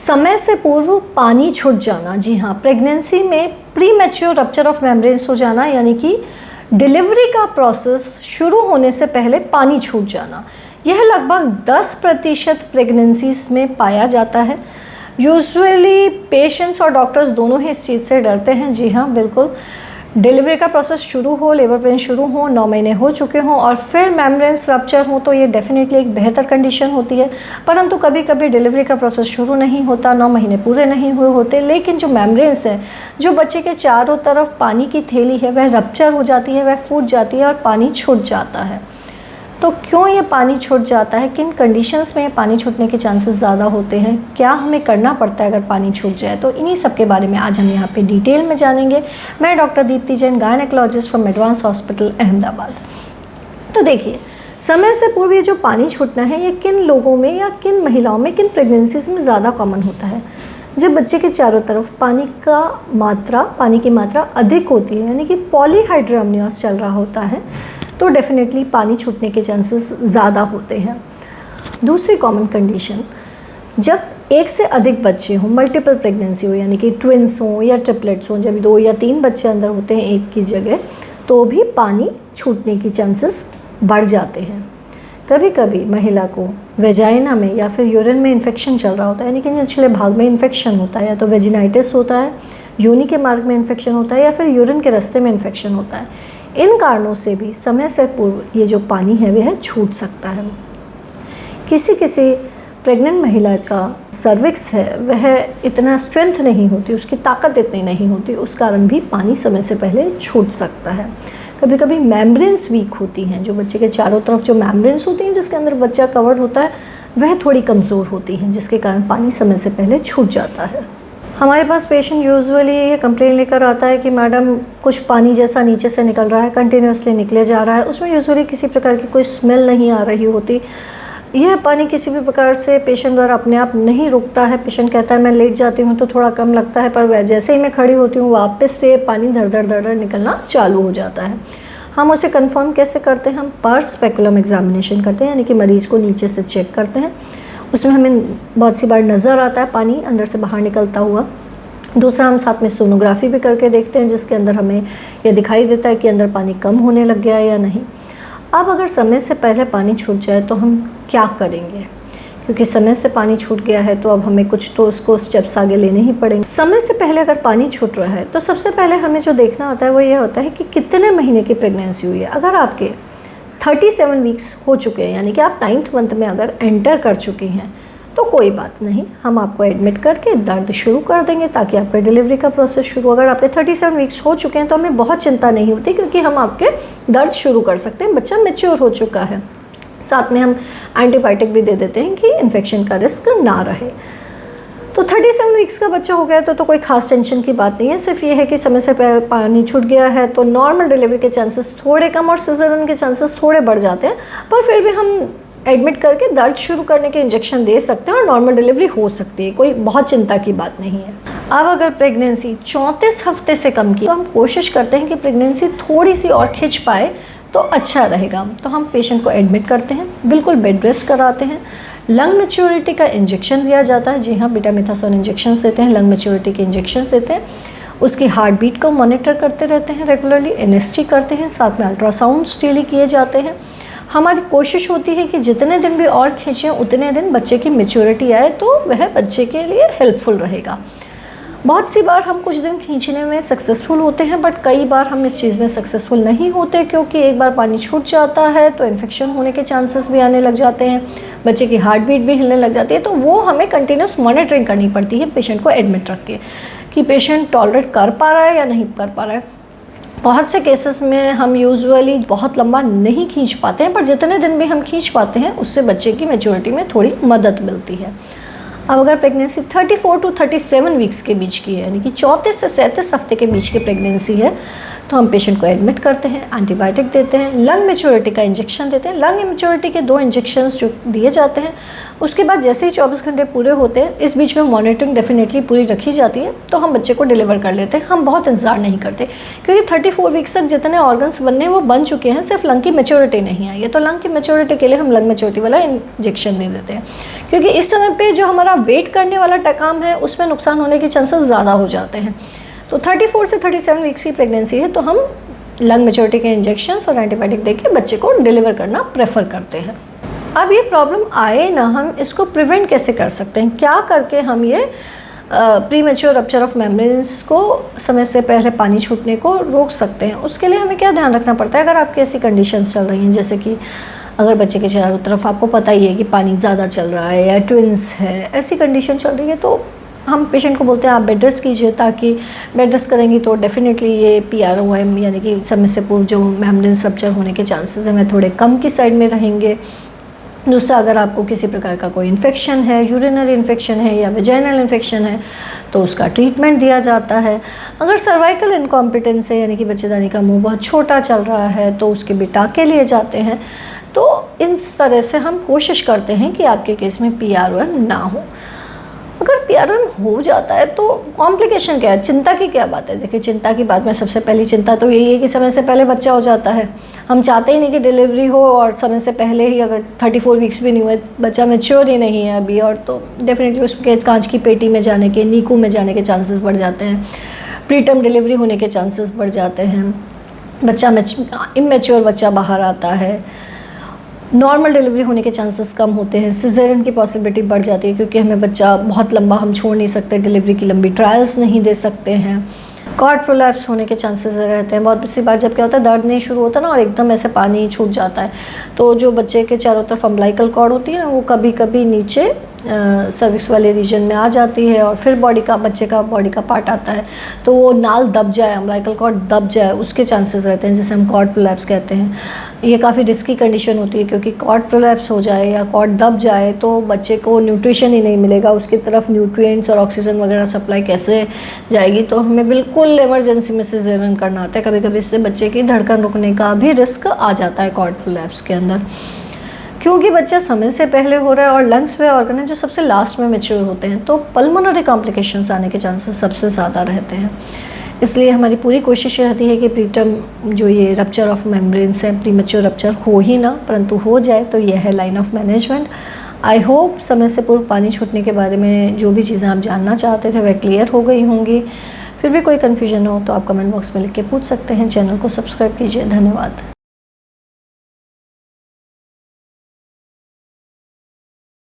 समय से पूर्व पानी छूट जाना, जी हाँ, प्रेगनेंसी में pre mature rupture of membranes हो जाना, यानी कि डिलीवरी का प्रोसेस शुरू होने से पहले पानी छूट जाना, यह लगभग 10% प्रेगनेंसीज में पाया जाता है। यूजुअली पेशेंट्स और डॉक्टर्स दोनों ही इस चीज़ से डरते हैं। जी हाँ, बिल्कुल, डिलीवरी का प्रोसेस शुरू हो, लेबर पेन शुरू हो, 9 महीने हो चुके हों और फिर मेम्ब्रेन्स रप्चर हो तो ये डेफिनेटली एक बेहतर कंडीशन होती है। परंतु कभी कभी डिलीवरी का प्रोसेस शुरू नहीं होता, 9 महीने पूरे नहीं हुए होते, लेकिन जो मेम्ब्रेन्स है, जो बच्चे के चारों तरफ पानी की थैली है, वह रप्चर हो जाती है, वह फूट जाती है और पानी छूट जाता है। तो क्यों ये पानी छूट जाता है, किन कंडीशंस में ये पानी छूटने के चांसेस ज़्यादा होते हैं, क्या हमें करना पड़ता है अगर पानी छूट जाए, तो इन्हीं सब के बारे में आज हम यहाँ पे डिटेल में जानेंगे। मैं doctor Deepti Jain, gynaecologist from advance hospital Ahmedabad. तो देखिए, समय से पूर्व ये जो पानी छूटना है, ये किन लोगों में या किन महिलाओं में, किन प्रेगनेंसीज में ज़्यादा कॉमन होता है। जब बच्चे के चारों तरफ पानी की मात्रा अधिक होती है, यानी कि पॉलीहाइड्रोअम्नियोस चल रहा होता है, तो डेफिनेटली पानी छूटने के चांसेस ज़्यादा होते हैं। दूसरी कॉमन कंडीशन, जब एक से अधिक बच्चे हों, मल्टीपल प्रेगनेंसी हो, यानी कि ट्विंस हों या ट्रिपलेट्स हों, जब 2 या 3 बच्चे अंदर होते हैं एक की जगह, तो भी पानी छूटने की चांसेस बढ़ जाते हैं। कभी कभी महिला को वेजाइना में या फिर यूरिन में इन्फेक्शन चल रहा होता है, यानी कि निचले भाग में इन्फेक्शन होता है, या तो वेजिनाइटिस होता है, योनि के मार्ग में इन्फेक्शन होता है, या फिर यूरिन के रास्ते में इन्फेक्शन होता है। इन कारणों से भी समय से पूर्व ये जो पानी है वह छूट सकता है। किसी प्रेग्नेंट महिला का सर्विक्स है वह इतना स्ट्रेंथ नहीं होती, उसकी ताकत इतनी नहीं होती, उस कारण भी पानी समय से पहले छूट सकता है। कभी कभी मेम्ब्रेन्स वीक होती हैं, जो बच्चे के चारों तरफ जो मेम्ब्रेन्स होती हैं जिसके अंदर बच्चा कवर्ड होता है, वह थोड़ी कमज़ोर होती हैं, जिसके कारण पानी समय से पहले छूट जाता है। हमारे पास पेशेंट यूजुअली ये कंप्लेन लेकर आता है कि मैडम कुछ पानी जैसा नीचे से निकल रहा है, कंटिन्यूसली निकले जा रहा है, उसमें यूजुअली किसी प्रकार की कोई स्मेल नहीं आ रही होती। यह पानी किसी भी प्रकार से पेशेंट द्वारा अपने आप नहीं रुकता है। पेशेंट कहता है मैं लेट जाती हूँ तो थोड़ा कम लगता है, पर जैसे ही मैं खड़ी होती हूँ वापस से पानी धड़ धड़ निकलना चालू हो जाता है। हम उसे कंफर्म कैसे करते हैं, हम पर स्पेकुलम एग्जामिनेशन करते हैं, यानी कि मरीज़ को नीचे से चेक करते हैं। उसमें हमें बहुत सी बार नज़र आता है पानी अंदर से बाहर निकलता हुआ। दूसरा, हम साथ में सोनोग्राफी भी करके देखते हैं, जिसके अंदर हमें यह दिखाई देता है कि अंदर पानी कम होने लग गया है या नहीं। अब अगर समय से पहले पानी छूट जाए तो हम क्या करेंगे, क्योंकि समय से पानी छूट गया है तो अब हमें कुछ तो उसको स्टेप्स आगे लेने ही पड़ेंगे। समय से पहले अगर पानी छूट रहा है तो सबसे पहले हमें जो देखना होता है वो ये होता है कि कितने महीने की प्रेगनेंसी हुई है। अगर आपके 37 वीक्स हो चुके हैं, यानी कि आप 9th मंथ में अगर एंटर कर चुकी हैं, तो कोई बात नहीं, हम आपको एडमिट करके दर्द शुरू कर देंगे ताकि आपका डिलीवरी का प्रोसेस शुरू। अगर आपके 37 वीक्स हो चुके हैं तो हमें बहुत चिंता नहीं होती, क्योंकि हम आपके दर्द शुरू कर सकते हैं, बच्चा मैच्योर हो चुका है। साथ में हम एंटीबायोटिक भी दे देते हैं कि इन्फेक्शन का रिस्क ना रहे। तो 37 वीक्स का बच्चा हो गया तो कोई खास टेंशन की बात नहीं है। सिर्फ ये है कि समय से पहले पानी छूट गया है तो नॉर्मल डिलीवरी के चांसेस थोड़े कम और सिज़ेरियन के चांसेस थोड़े बढ़ जाते हैं, पर फिर भी हम एडमिट करके दर्द शुरू करने के इंजेक्शन दे सकते हैं और नॉर्मल डिलीवरी हो सकती है, कोई बहुत चिंता की बात नहीं है। अब अगर प्रेगनेंसी 34 हफ्ते से कम की, तो हम कोशिश करते हैं कि प्रेगनेंसी थोड़ी सी और खिंच पाए तो अच्छा रहेगा। तो हम पेशेंट को एडमिट करते हैं, बिल्कुल बेड रेस्ट कराते हैं, लंग मैच्योरिटी का इंजेक्शन दिया जाता है। जी हाँ, बीटामिथासोन इंजेक्शन देते हैं, लंग मैच्योरिटी के इंजेक्शन देते हैं। उसकी हार्ट बीट को मॉनिटर करते रहते हैं रेगुलरली, एनएसटी करते हैं, साथ में अल्ट्रासाउंड्स डेली किए जाते हैं। हमारी कोशिश होती है कि जितने दिन भी और खींचें उतने दिन बच्चे की मैच्योरिटी आए तो वह बच्चे के लिए हेल्पफुल रहेगा। बहुत सी बार हम कुछ दिन खींचने में सक्सेसफुल होते हैं, बट कई बार हम इस चीज़ में सक्सेसफुल नहीं होते, क्योंकि एक बार पानी छूट जाता है तो इन्फेक्शन होने के चांसेस भी आने लग जाते हैं, बच्चे की हार्ट बीट भी हिलने लग जाती है। तो वो हमें कंटिन्यूस मॉनिटरिंग करनी पड़ती है पेशेंट को एडमिट रख के, कि पेशेंट टॉलरेट कर पा रहा है या नहीं कर पा रहा है। बहुत से केसेस में हम यूजुअली बहुत लंबा नहीं खींच पाते हैं, पर जितने दिन भी हम खींच पाते हैं उससे बच्चे की मैच्योरिटी में थोड़ी मदद मिलती है। अब अगर प्रेगनेंसी 34 to 37 वीक्स के बीच की है, यानी कि 34 से 37 हफ्ते के बीच की प्रेगनेंसी है, तो तो हम पेशेंट को एडमिट करते हैं, एंटीबायोटिक देते हैं, लंग मैच्योरिटी का इंजेक्शन देते हैं। लंग मैच्योरिटी के 2 इंजेक्शंस जो दिए जाते हैं, उसके बाद जैसे ही 24 घंटे पूरे होते हैं, इस बीच में मॉनिटरिंग डेफिनेटली पूरी रखी जाती है, तो हम बच्चे को डिलीवर कर लेते हैं। हम बहुत इंतजार नहीं करते, क्योंकि 34 वीक्स तक जितने ऑर्गन्स बनने हैं वो बन चुके हैं, सिर्फ लंग की मैच्योरिटी नहीं आई है। तो लंग की मैच्योरिटी के लिए हम लंग मैच्योरिटी वाला इंजेक्शन दे देते हैं, क्योंकि इस समय पे जो हमारा वेट करने वाला काम है उसमें नुकसान होने के चांसेस ज़्यादा हो जाते हैं। तो 34 से 37 वीक्स की प्रेगनेंसी है, तो हम लंग मैच्योरिटी के इंजेक्शंस और एंटीबायोटिक देके बच्चे को डिलीवर करना प्रेफर करते हैं। अब ये प्रॉब्लम आए ना, हम इसको प्रिवेंट कैसे कर सकते हैं, क्या करके हम ये pre mature rupture of membranes को समय से पहले पानी छूटने को रोक सकते हैं। उसके लिए हमें क्या ध्यान रखना पड़ता है, अगर आपकी ऐसी कंडीशंस चल रही हैं, जैसे कि अगर बच्चे के चारों तरफ आपको पता ही है कि पानी ज़्यादा चल रहा है या ट्विंस है, ऐसी कंडीशन चल रही है, तो हम पेशेंट को बोलते हैं आप बेड रेस्ट कीजिए, ताकि बेड रेस्ट करेंगी तो डेफिनेटली ये PROM यानी कि समय से पूर्व जो मेम्ब्रेन्स रप्चर होने के चांसेस हैं थोड़े कम की साइड में रहेंगे। दूसरा, अगर आपको किसी प्रकार का कोई इन्फेक्शन है, यूरिनरी इन्फेक्शन है या वेजाइनल इन्फेक्शन है, तो उसका ट्रीटमेंट दिया जाता है। अगर सर्वाइकल इनकॉम्पिटेंस है, यानी कि बच्चेदानी का मुंह बहुत छोटा चल रहा है, तो उसके भी टाँके लिए जाते हैं। तो इस तरह से हम कोशिश करते हैं कि आपके केस में PROM ना हो। अगर PROM हो जाता है तो कॉम्प्लिकेशन क्या है, चिंता की क्या बात है। देखिए, चिंता की बात में सबसे पहली चिंता तो यही है कि समय से पहले बच्चा हो जाता है। हम चाहते ही नहीं कि डिलीवरी हो, और समय से पहले ही अगर 34 वीक्स भी नहीं हुए, बच्चा मैच्योर ही नहीं है अभी, और तो डेफिनेटली उसके कांच की पेटी में जाने के, नीकू में जाने के चांसेस बढ़ जाते हैं, प्रीटर्म डिलीवरी होने के चांसेस बढ़ जाते हैं, बच्चा इमेच्योर बच्चा बाहर आता है, नॉर्मल डिलीवरी होने के चांसेस कम होते हैं, सिजेरियन की पॉसिबिलिटी बढ़ जाती है, क्योंकि हमें बच्चा बहुत लंबा हम छोड़ नहीं सकते, डिलीवरी की लंबी ट्रायल्स नहीं दे सकते हैं, कॉर्ड प्रोलैप्स होने के चांसेस रहते हैं। बहुत सी बार जब क्या होता है, दर्द नहीं शुरू होता ना, और एकदम ऐसे पानी छूट जाता है, तो जो बच्चे के चारों तरफ अम्बिलिकल कॉर्ड होती है ना, वो कभी कभी नीचे सर्विक्स वाले रीजन में आ जाती है, और फिर बच्चे का बॉडी का पार्ट आता है, तो वो नाल दब जाए, अम्बिलिकल कॉर्ड दब जाए, उसके चांसेस रहते हैं, जिसे हम कॉर्ड प्रोलैप्स कहते हैं। ये काफ़ी रिस्की कंडीशन होती है, क्योंकि कॉर्ड प्रोलैप्स हो जाए या कॉर्ड दब जाए तो बच्चे को न्यूट्रिशन ही नहीं मिलेगा, उसकी तरफ न्यूट्रिएंट्स और ऑक्सीजन वगैरह सप्लाई कैसे जाएगी। तो हमें बिल्कुल इमरजेंसी में सिजेरियन करना होता है। कभी कभी इससे बच्चे की धड़कन रुकने का भी रिस्क आ जाता है कॉर्ड प्रोलैप्स के अंदर, क्योंकि बच्चा समय से पहले हो रहा है, और लंग्स वे ऑर्गन है जो सबसे लास्ट में मैच्योर होते हैं, तो पल्मोनरी कॉम्प्लिकेशंस आने के चांसेस सबसे ज़्यादा रहते हैं। इसलिए हमारी पूरी कोशिश रहती है कि प्रीटर्म जो ये रप्चर ऑफ मेम्ब्रेन्स है, प्रीमैच्योर रप्चर हो ही ना, परंतु हो जाए तो यह है line of management. I hope समय से पूर्व पानी छूटने के बारे में जो भी चीज़ें आप जानना चाहते थे वह क्लियर हो गई होंगी। फिर भी कोई कन्फ्यूजन हो तो आप कमेंट बॉक्स में लिख के पूछ सकते हैं। चैनल को सब्सक्राइब कीजिए। धन्यवाद।